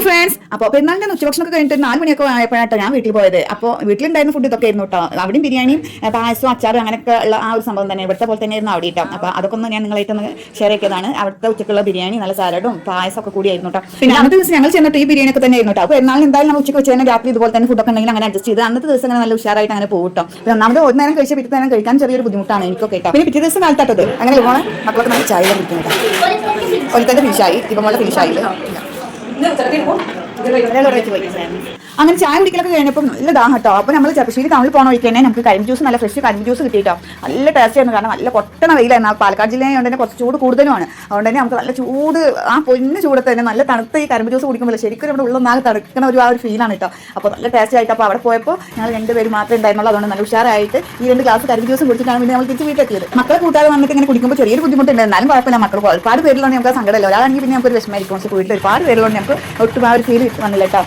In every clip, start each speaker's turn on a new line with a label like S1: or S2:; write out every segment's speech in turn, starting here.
S1: Friends, അപ്പോൾ പെരുന്നാളിന്റെ ഉച്ചഭക്ഷണമൊക്കെ കഴിഞ്ഞിട്ട് 4 മണിയൊക്കെ ആയപ്പോഴാട്ടോ ഞാൻ വീട്ടിൽ പോയത്. അപ്പോൾ വീട്ടിലുണ്ടായിരുന്ന ഫുഡ് ഇതൊക്കെ ആയിരുന്നു കേട്ടോ. അവിടെയും ബിരിയാണിയും പായസവും അച്ചാറും അങ്ങനെയൊക്കെ ഉള്ള ആ ഒരു സംഭവം തന്നെ ഇവിടുത്തെ പോലെ തന്നെയായിരുന്നു അവിടെ കേട്ടോ. അപ്പോൾ അതൊക്കെ ഒന്ന് ഞാൻ നിങ്ങളായിട്ടൊന്ന് ഷെയർ ചെയ്തതാണ്. അവിടുത്തെ ഉച്ചക്കുള്ള ബിരിയാണി നല്ല സാലഡും പായസം ഒക്കെ കൂടിയായിരുന്നു കേട്ടോ. പിന്നെ അന്നത്തെ ദിവസം ഞങ്ങൾ ചെന്നിട്ട് ഈ ബിരിയാണി ഒക്കെ തന്നെ ആയിരുന്നു കേട്ടോ. അപ്പോൾ പെരുന്നാളിന് എന്തായാലും നമ്മൾ ഉച്ചയ്ക്ക് വെച്ച് തന്നെ രാത്രി ഇതുപോലെ തന്നെ ഫുഡൊക്കെ ഉണ്ടെങ്കിൽ അങ്ങനെ അഡ്ജസ്റ്റ് ചെയ്ത് അന്നത്തെ ദിവസം അങ്ങനെ നല്ല ഉഷാറായിട്ട് അങ്ങനെ പോകും കേട്ടോ. ഒന്നാമത് ഒരു നേരം കഴിച്ച പിറ്റേ നേരം കഴിക്കാൻ ചെറിയൊരു ബുദ്ധിമുട്ടാണ് എനിക്കൊക്കെ കേട്ടോ. പിന്നെ പിറ്റേ ദിവസം കാലത്തട്ടത് അങ്ങനെ പോകണം മക്കളൊക്കെ നല്ല ചായ കുടിക്കുന്നത്. ഒരിക്കലും ഫിനിഷായി ഇപ്പം ഫിനിഷായി അങ്ങനെ ചായ കുടിക്കലൊക്കെ കഴിഞ്ഞപ്പോൾ നല്ല ദാഹം കേട്ടോ. അപ്പോൾ നമ്മൾ ചെറുശ്ശേരി ടൗണിൽ പോകണ വഴിക്ക് തന്നെ നമുക്ക് കരിമ്പ് ജ്യൂസ് നല്ല ഫ്രഷ് കരിമ്പ് ജ്യൂസ് കിട്ടിയിട്ടോ. നല്ല ടേസ്റ്റ് ആയിരുന്നു. കാരണം നല്ല പൊട്ടണ വെയിലായിരുന്നു. പാലക്കാട് ജില്ലയായതുകൊണ്ട് തന്നെ കുറച്ച് ചൂട് കൂടുതലുമാണ്. അതുകൊണ്ട് തന്നെ നമുക്ക് നല്ല ചൂട് ആ പൊന്ന് ചൂടത്ത് തന്നെ നല്ല തണുത്ത ഈ കരിമ്പ് ജ്യൂസ് കുടിക്കുമ്പോൾ ശരിക്കും ഇവിടെ ഉള്ളൊന്നാകെ തണുക്കുന്ന ആ ഒരു ഫീലാണ് കേട്ടോ. അപ്പോൾ നല്ല ടേസ്റ്റ് ആയിട്ട് അപ്പോൾ അവിടെ പോയപ്പോൾ ഞങ്ങൾ 2 പേര് മാത്രമേ ഉണ്ടായിരുന്നുള്ളൂ. അതുകൊണ്ട് നല്ല ഉഷാറായിട്ട് ഈ 2 ഗ്ലാസ് കരിമ്പ് ജ്യൂസ് കുടിച്ചിട്ടാണ് പിന്നെ നമ്മൾ തിരിച്ച് വീട്ടിലെത്തിയത്. മക്കളെ കൂട്ടാതെ വന്നിട്ട് ഇങ്ങനെ കുടിക്കുമ്പോൾ ചെറിയൊരു ബുദ്ധിമുട്ടുണ്ട്. എന്നാലും കുഴപ്പമില്ല. മക്കൾ ഒരുപാട് പേരിലാണ് നമുക്ക് സങ്കടമല്ല. ഒരാളാണെങ്കിൽ പിന്നെ നമുക്ക് ഒരു വിഷമമായിരിക്കും. പക്ഷേ വീട്ടിൽ ഒരുപാട് പേരുള്ളതുകൊണ്ട് നമുക്ക് ഒട്ടും ആ ഒരു ഫീൽ വന്നില്ല കേട്ടോ.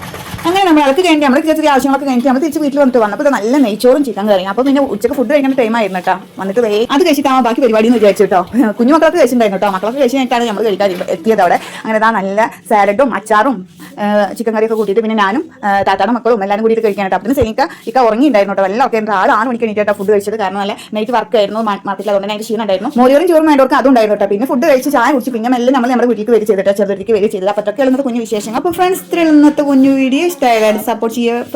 S1: അങ്ങനെ നമ്മൾ അതൊക്കെ കഴിഞ്ഞിട്ട് നമ്മൾ ചെറിയ ആവശ്യങ്ങളൊക്കെ കഴിഞ്ഞിട്ട് നമ്മൾ തിരിച്ച് വീട്ടിൽ വന്നിട്ട് വന്നപ്പോൾ നല്ല നെയ്ച്ചോറും ചിക്കൻ കറിയും. അപ്പോൾ പിന്നെ ഉച്ചക്ക് ഫുഡ് കഴിക്കുന്ന ടൈം ആയിരുന്നു കേട്ടോ. വന്നിട്ട് അത് കഴിച്ചിട്ടാണ് ബാക്കി പരിപാടി എന്ന് വിചാരിച്ചു കേട്ടോ. കുഞ്ഞുമക്കളൊക്കെ കഴിച്ചിട്ടുണ്ടായിരുന്നു കേട്ടോ. മക്കളൊക്കെ കഴിച്ച് കഴിഞ്ഞിട്ടാണ് നമ്മൾ കഴിക്കാൻ എത്തിയത് അവിടെ. അങ്ങനെ നല്ല സാലഡും അച്ചാറും ചിക്കൻ കറിയൊക്കെ കൂട്ടിയിട്ട് പിന്നെ ഞാനും താത്താടെ മക്കളും എല്ലാവരും കൂടിയിട്ട് കഴിക്കാൻ കേട്ടോ. പിന്നെ സെനിക്ക ഒറങ്ങിയിട്ടുണ്ടായിരുന്നു കേട്ടോ. എല്ലാം ഒക്കെ ആൾ 6 മണിക്ക് എണീറ്റാ ഫുഡ് കഴിച്ചത്. കാരണം നല്ല നൈറ്റ് വർക്ക് ആയിരുന്നു മാർക്കറ്റിൽ. അതുകൊണ്ട് അതിൻ്റെ ക്ഷീണം ഉണ്ടായിരുന്നു. മോരിയോറും ചോറും വേണ്ടവർക്ക് അതും ഉണ്ടായിരുന്നു കേട്ടോ. പിന്നെ ഫുഡ് കഴിച്ച് ചായ കുടിച്ച് പിന്നെ മെല്ലെ നമ്മൾ നമ്മുടെ വീട്ടിലേക്ക് വരി ചെയ്തിട്ടോ. ചെറുതിലേക്ക് വരി ചെയ്തത്. അപ്പോൾ അതൊക്കെ ഉള്ളത് കുഞ്ഞു വിശേഷങ്ങൾ. അപ്പോൾ ഫ്രണ്ട്സ് ഇന്നത്തെ കുഞ്ഞു വീഡിയോ ഇഷ്ടമായാലും സപ്പോർട്ട് ചെയ്യുക.